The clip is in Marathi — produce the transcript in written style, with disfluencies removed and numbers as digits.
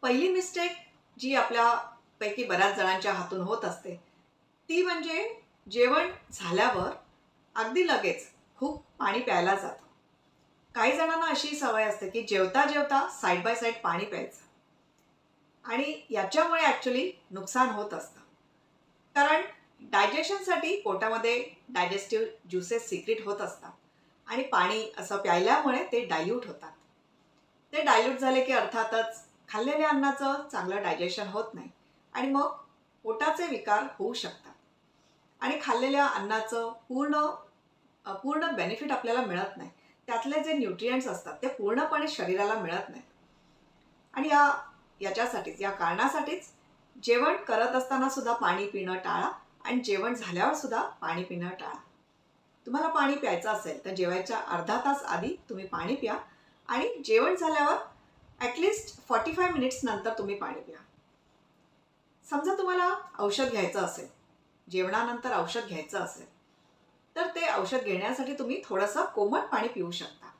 पहिली मिस्टेक जी आपल्यापैकी बऱ्याच जणांच्या हातून होत असते ती म्हणजे जेवण झाल्यावर अगदी लगेच खूप पाणी प्यायला जातं. काही जणांना अशी सवय असते की जेवता जेवता साईड बाय साईड पाणी प्यायचं आणि याच्यामुळे ॲक्च्युली नुकसान होत असतं. कारण डायजेशनसाठी पोटामध्ये डायजेस्टिव्ह ज्युसेस सिक्रेट होत असतात आणि पाणी असं प्यायल्यामुळे ते डायल्यूट होतात. ते डायल्यूट झाले की अर्थातच खाल्लेल्या अन्नाचं चांगलं डायजेशन होत नाही आणि मग पोटाचे विकार होऊ शकतात आणि खाल्लेल्या अन्नाचं पूर्ण बेनिफिट आपल्याला मिळत नाही. त्यातले जे न्यूट्रिएंट्स असतात ते पूर्णपणे शरीराला मिळत नाहीत. आणि याच्यासाठीच या कारणासाठीच जेवण करत असताना सुद्धा पाणी पिणं टाळा आणि जेवण झाल्यावर सुद्धा पाणी पिणं टाळा. तुम्हाला पाणी प्यायचं असेल तर जेवायच्या अर्धा तास आधी तुम्ही पाणी प्या आणि जेवण झाल्यावर ॲटलिस्ट 45 मिनिट्स नंतर तुम्ही पाणी प्या. समजा तुम्हाला औषध घ्यायचं असेल, जेवणानंतर औषध घ्यायचं असेल, तर ते औषध घेण्यासाठी तुम्ही थोडंसं कोमट पाणी पिऊ शकता.